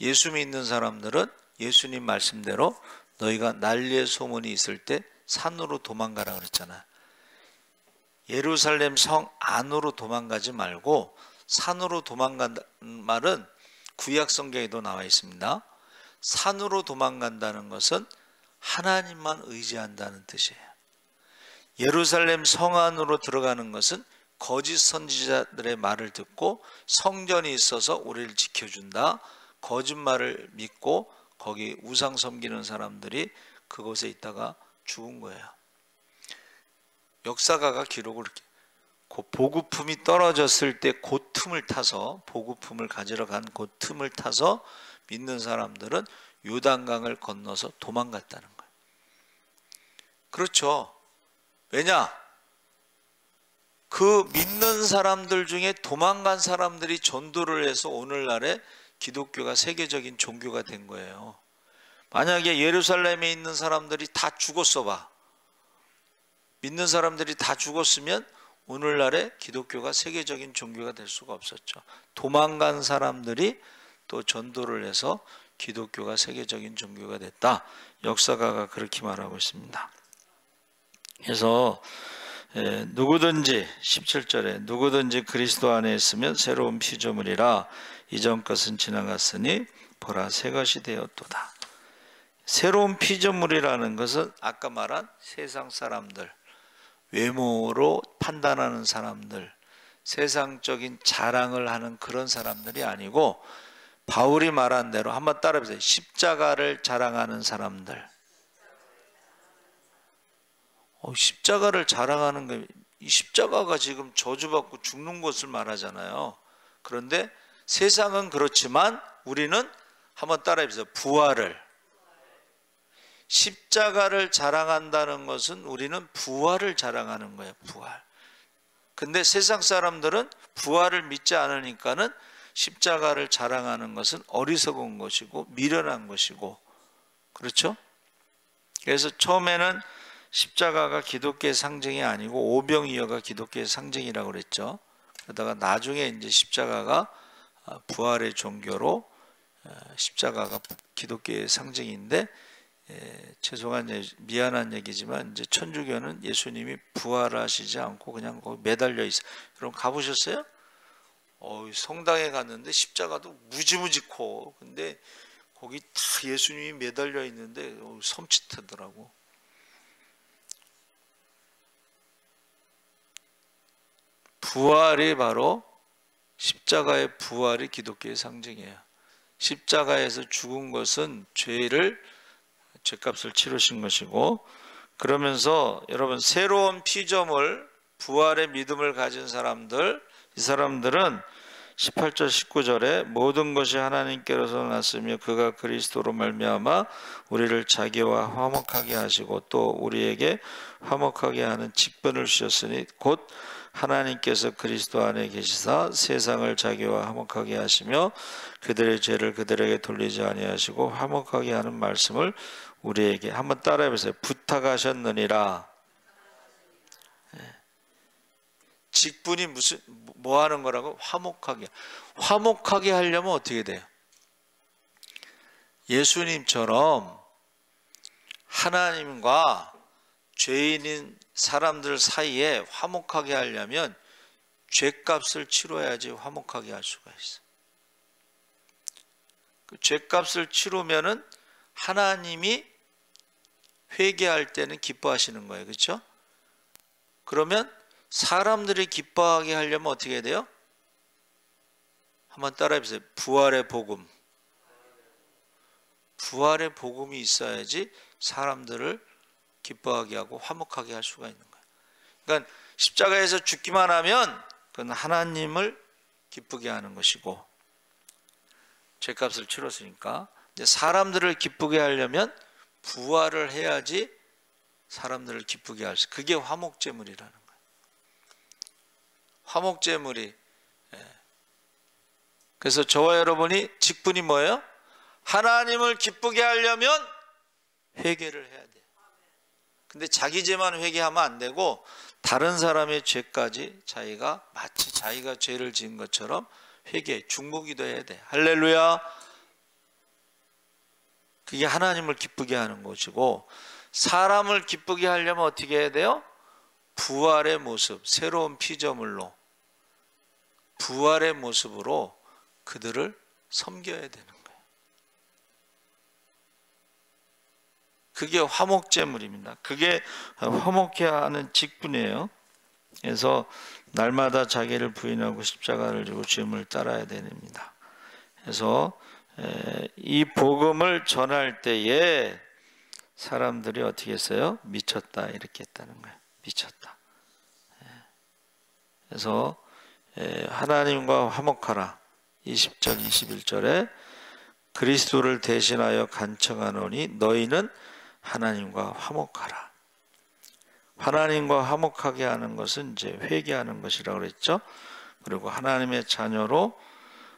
예수 믿는 사람들은 예수님 말씀대로 너희가 난리의 소문이 있을 때 산으로 도망가라 그랬잖아. 예루살렘 성 안으로 도망가지 말고 산으로 도망간다는 말은 구약 성경에도 나와 있습니다. 산으로 도망간다는 것은 하나님만 의지한다는 뜻이에요. 예루살렘 성 안으로 들어가는 것은 거짓 선지자들의 말을 듣고 성전이 있어서 우리를 지켜준다, 거짓말을 믿고 거기 우상 섬기는 사람들이 그곳에 있다가 죽은 거예요. 역사가가 기록을 이렇게, 그 보급품이 떨어졌을 때 그 틈을 타서, 보급품을 가지러 간 그 틈을 타서 믿는 사람들은 요단강을 건너서 도망갔다는 거예요. 그렇죠. 왜냐? 그 믿는 사람들 중에 도망간 사람들이 전도를 해서 오늘날에 기독교가 세계적인 종교가 된 거예요. 만약에 예루살렘에 있는 사람들이 다 죽었어 봐. 믿는 사람들이 다 죽었으면 오늘날에 기독교가 세계적인 종교가 될 수가 없었죠. 도망간 사람들이 또 전도를 해서 기독교가 세계적인 종교가 됐다. 역사가가 그렇게 말하고 있습니다. 그래서 누구든지 17절에 누구든지 그리스도 안에 있으면 새로운 피조물이라 이전 것은 지나갔으니 보라 새 것이 되었도다. 새로운 피조물이라는 것은 아까 말한 세상 사람들, 외모로 판단하는 사람들, 세상적인 자랑을 하는 그런 사람들이 아니고 바울이 말한 대로 한번 따라해보세요. 십자가를 자랑하는 사람들. 십자가를 자랑하는 거, 이 십자가가 지금 저주받고 죽는 것을 말하잖아요. 그런데 세상은 그렇지만 우리는 한번 따라해보세요. 부활을. 십자가를 자랑한다는 것은 우리는 부활을 자랑하는 거예요. 부활. 근데 세상 사람들은 부활을 믿지 않으니까는 십자가를 자랑하는 것은 어리석은 것이고 미련한 것이고, 그렇죠? 그래서 처음에는 십자가가 기독교의 상징이 아니고 오병이어가 기독교의 상징이라고 그랬죠. 그러다가 나중에 이제 십자가가 부활의 종교로, 십자가가 기독교의 상징인데, 죄송한 미안한 얘기지만 이제 천주교는 예수님이 부활하시지 않고 그냥 거기 매달려 있어요. 여러분 가보셨어요? 성당에 갔는데 십자가도 무지무지 커. 근데 거기 다 예수님이 매달려 있는데 섬찟하더라고. 부활이 바로, 십자가의 부활이 기독교의 상징이에요. 십자가에서 죽은 것은 죄값을 치르신 것이고, 그러면서 여러분 새로운 피조물, 부활의 믿음을 가진 사람들, 이 사람들은 18절 19절에 모든 것이 하나님께로서 났으며 그가 그리스도로 말미암아 우리를 자기와 화목하게 하시고 또 우리에게 화목하게 하는 직분을 주셨으니 곧 하나님께서 그리스도 안에 계시사 세상을 자기와 화목하게 하시며 그들의 죄를 그들에게 돌리지 아니하시고 화목하게 하는 말씀을 우리에게, 한번 따라해 보세요. 부탁하셨느니라. 직분이 뭐 하는 거라고? 화목하게 하려면 어떻게 돼요? 예수님처럼 하나님과 죄인인 사람들 사이에 화목하게 하려면 죄값을 치러야지 화목하게 할 수가 있어. 그 죄값을 치르면은 하나님이 회개할 때는 기뻐하시는 거예요. 그렇죠? 그러면 사람들이 기뻐하게 하려면 어떻게 해야 돼요? 한번 따라해 보세요. 부활의 복음. 부활의 복음이 있어야지 사람들을 기뻐하게 하고 화목하게 할 수가 있는 거예요. 그러니까 십자가에서 죽기만 하면 그건 하나님을 기쁘게 하는 것이고, 죄값을 치렀으니까 이제 사람들을 기쁘게 하려면 부활을 해야지 사람들을 기쁘게 할 수, 그게 화목제물이라는 거예요. 화목제물이. 그래서 저와 여러분이 직분이 뭐예요? 하나님을 기쁘게 하려면 회개를 해야 돼요. 근데 자기 죄만 회개하면 안 되고 다른 사람의 죄까지 자기가 마치 자기가 죄를 지은 것처럼 회개, 중보기도 해야 돼. 할렐루야. 그게 하나님을 기쁘게 하는 것이고, 사람을 기쁘게 하려면 어떻게 해야 돼요? 부활의 모습, 새로운 피조물로 부활의 모습으로 그들을 섬겨야 되는 거예요. 그게 화목제물입니다. 그게 화목해 하는 직분이에요. 그래서 날마다 자기를 부인하고 십자가를 지고 주님을 따라야 됩니다. 그래서 이 복음을 전할 때에 사람들이 어떻게 했어요? 미쳤다 이렇게 했다는 거예요. 미쳤다. 그래서 하나님과 화목하라. 20절 21절에 그리스도를 대신하여 간청하노니 너희는 하나님과 화목하라. 하나님과 화목하게 하는 것은 이제 회개하는 것이라고 그랬죠. 그리고 하나님의 자녀로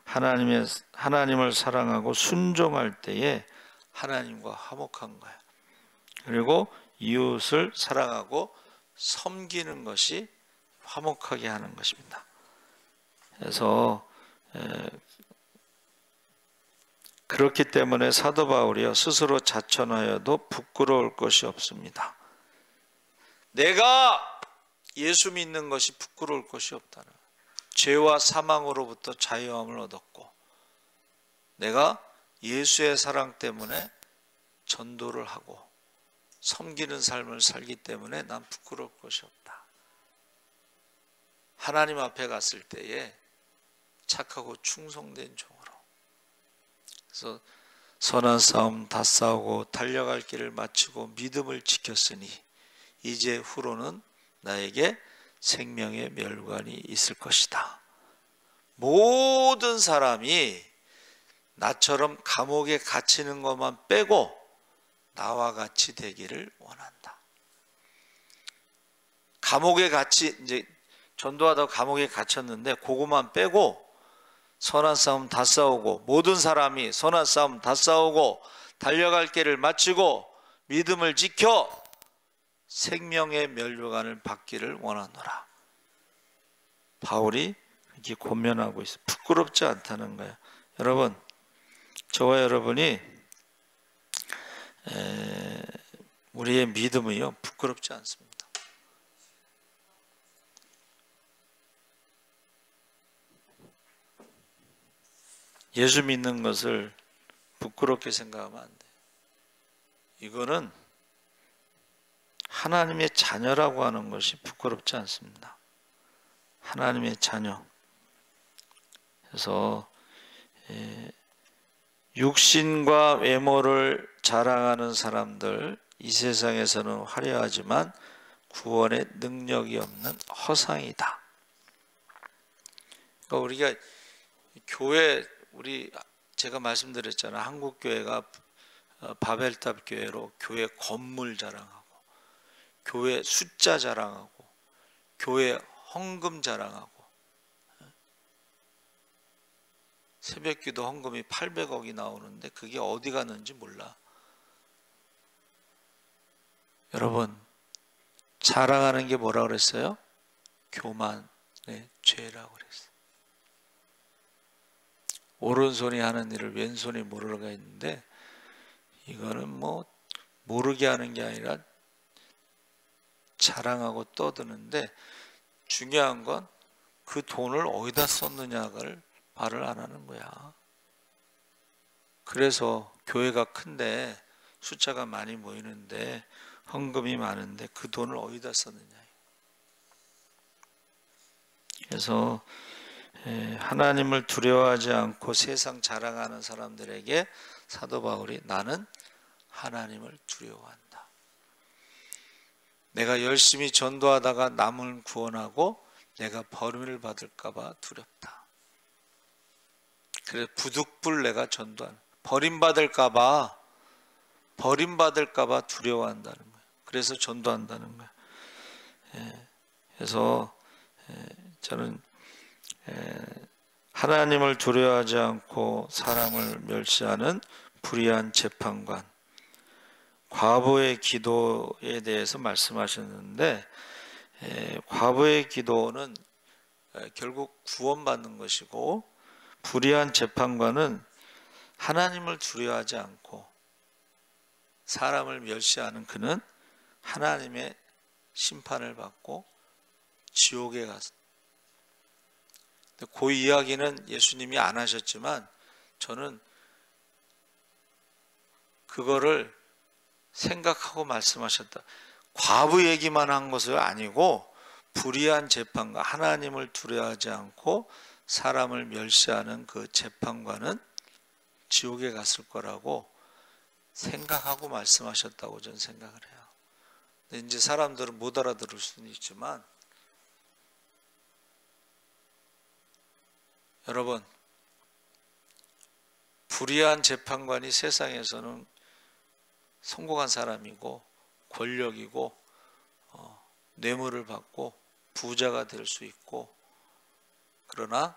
하나님을 사랑하고 순종할 때에 하나님과 화목한 거예요. 그리고 이웃을 사랑하고 섬기는 것이 화목하게 하는 것입니다. 그래서 그렇기 때문에 사도 바울이요 스스로 자천하여도 부끄러울 것이 없습니다. 내가 예수 믿는 것이 부끄러울 것이 없다는 거예요. 죄와 사망으로부터 자유함을 얻었고 내가 예수의 사랑 때문에 전도를 하고 섬기는 삶을 살기 때문에 난 부끄러울 것이 없다. 하나님 앞에 갔을 때에 착하고 충성된 종으로, 그래서 선한 싸움 다 싸우고 달려갈 길을 마치고 믿음을 지켰으니 이제 후로는 나에게 생명의 멸관이 있을 것이다. 모든 사람이 나처럼 감옥에 갇히는 것만 빼고 나와 같이 되기를 원한다. 감옥에 이제 전도하다가 감옥에 갇혔는데 그것만 빼고 선한 싸움 다 싸우고 모든 사람이 선한 싸움 다 싸우고 달려갈 길을 마치고 믿음을 지켜 생명의 멸류관을 받기를 원하노라. 바울이 이렇게 권면하고 있어요. 부끄럽지 않다는 거예요. 여러분, 저와 여러분이 우리의 믿음이요 부끄럽지 않습니다. 예수 믿는 것을 부끄럽게 생각하면 안 돼요. 이거는 하나님의 자녀라고 하는 것이 부끄럽지 않습니다. 하나님의 자녀. 그래서 육신과 외모를 자랑하는 사람들, 이 세상에서는 화려하지만 구원의 능력이 없는 허상이다. 그러니까 우리가 교회, 제가 말씀드렸잖아요. 한국 교회가 바벨탑 교회로 교회 건물 자랑하고 교회 숫자 자랑하고 교회 헌금 자랑하고 새벽기도 헌금이 800억이 나오는데 그게 어디 갔는지 몰라. 여러분, 자랑하는 게 뭐라고 그랬어요? 교만의 죄라고 그랬어요. 오른손이 하는 일을 왼손이 모르게 했는데 이거는 뭐 모르게 하는 게 아니라 자랑하고 떠드는데, 중요한 건 그 돈을 어디다 썼느냐를 말을 안 하는 거야. 그래서 교회가 큰데 숫자가 많이 모이는데 헌금이 많은데 그 돈을 어디다 썼느냐. 그래서 하나님을 두려워하지 않고 세상 자랑하는 사람들에게 사도 바울이 나는 하나님을 두려워한다. 내가 열심히 전도하다가 남을 구원하고 내가 벌을 받을까 봐 두렵다. 그래서 부득불 내가 전도하는, 버림받을까 봐 두려워한다는 거예요. 그래서 전도한다는 거예요. 그래서 저는 하나님을 두려워하지 않고 사람을 멸시하는 불의한 재판관, 과부의 기도에 대해서 말씀하셨는데, 과부의 기도는 결국 구원받는 것이고, 불의한 재판관은 하나님을 두려워하지 않고 사람을 멸시하는 그는 하나님의 심판을 받고 지옥에 갔습니다. 그 이야기는 예수님이 안 하셨지만 저는 그거를 생각하고 말씀하셨다. 과부 얘기만 한 것은 아니고 불의한 재판관, 하나님을 두려워하지 않고 사람을 멸시하는 그 재판관은 지옥에 갔을 거라고 생각하고 말씀하셨다고 저는 생각을 해요. 근데 이제 사람들은 못 알아들을 수는 있지만, 여러분, 불의한 재판관이 세상에서는 성공한 사람이고 권력이고 뇌물을 받고 부자가 될 수 있고, 그러나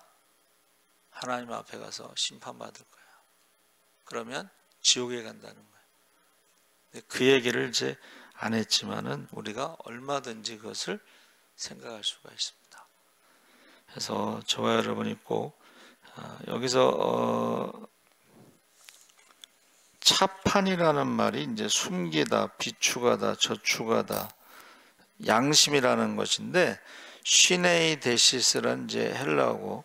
하나님 앞에 가서 심판받을 거야. 그러면 지옥에 간다는 거야. 그 얘기를 이제 안 했지만은 우리가 얼마든지 그것을 생각할 수가 있습니다. 그래서 저와 여러분이 꼭 여기서 차판이라는 말이 이제 숨기다, 비추가다, 저축하다, 양심이라는 것인데, 시네이 데시스라는 이제 헬라어고,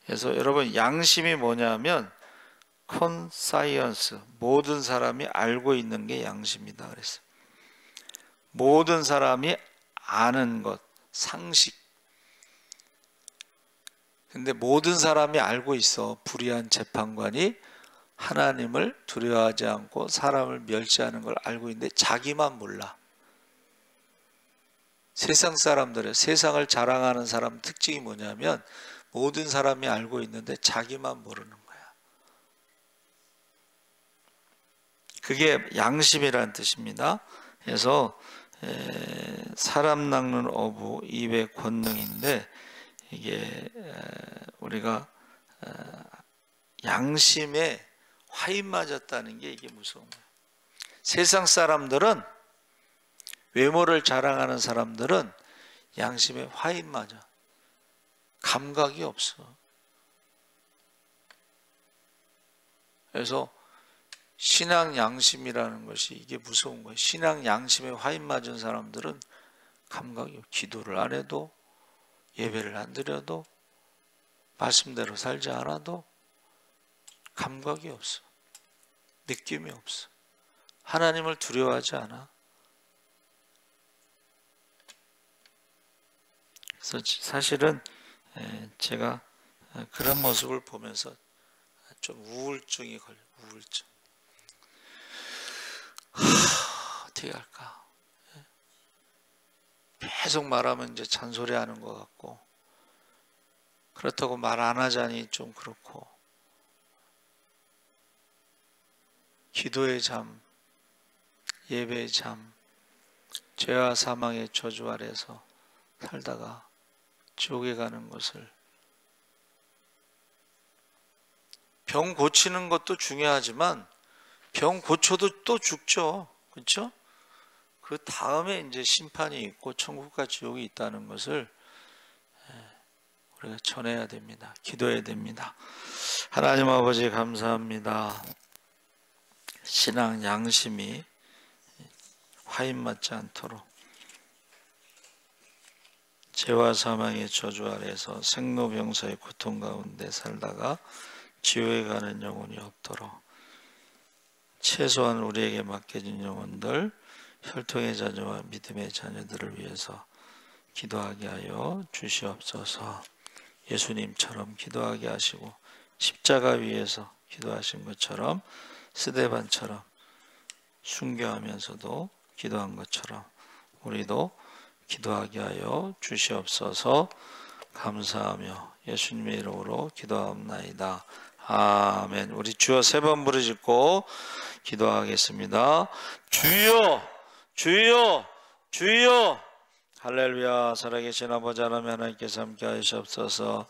그래서 여러분 양심이 뭐냐면 컨사이언스, 모든 사람이 알고 있는 게 양심이다 그랬어요. 모든 사람이 아는 것, 상식. 근데 모든 사람이 알고 있어. 불의한 재판관이 하나님을 두려워하지 않고 사람을 멸시하는 걸 알고 있는데 자기만 몰라. 세상 사람들의, 세상을 자랑하는 사람 특징이 뭐냐면 모든 사람이 알고 있는데 자기만 모르는 거야. 그게 양심이라는 뜻입니다. 그래서 사람 낚는 어부, 입의 권능인데, 이게 우리가 양심에 화인 맞았다는 게 이게 무서운 거예요. 세상 사람들은, 외모를 자랑하는 사람들은 양심에 화인 맞아. 감각이 없어. 그래서 신앙 양심이라는 것이 이게 무서운 거예요. 신앙 양심에 화인 맞은 사람들은 감각이, 기도를 안 해도, 예배를 안 드려도, 말씀대로 살지 않아도 감각이 없어. 느낌이 없어. 하나님을 두려워하지 않아. 그래서 사실은 제가 그런 모습을 보면서 좀 우울증이 걸려. 우울증. 어떻게 할까? 계속 말하면 이제 잔소리하는 것 같고, 그렇다고 말 안 하자니 좀 그렇고, 기도의 잠, 예배의 잠, 죄와 사망의 저주 아래서 살다가 지옥에 가는 것을, 병 고치는 것도 중요하지만 병 고쳐도 또 죽죠. 그렇죠? 그 다음에 이제 심판이 있고 천국과 지옥이 있다는 것을 우리가 전해야 됩니다. 기도해야 됩니다. 하나님 아버지 감사합니다. 신앙 양심이 화인 맞지 않도록 죄와 사망의 저주 아래에서 생로병사의 고통 가운데 살다가 지옥에 가는 영혼이 없도록 최소한 우리에게 맡겨진 영혼들, 혈통의 자녀와 믿음의 자녀들을 위해서 기도하게 하여 주시옵소서. 예수님처럼 기도하게 하시고 십자가 위에서 기도하신 것처럼 스데반처럼 순교하면서도 기도한 것처럼 우리도 기도하게 하여 주시옵소서. 감사하며 예수님의 이름으로 기도하옵나이다. 아멘. 우리 주여 3번 부르짖고 기도하겠습니다. 주여, 주여, 주여. 할렐루야. 살아계신 아버지 하나님, 하나님께서 함께 하시옵소서.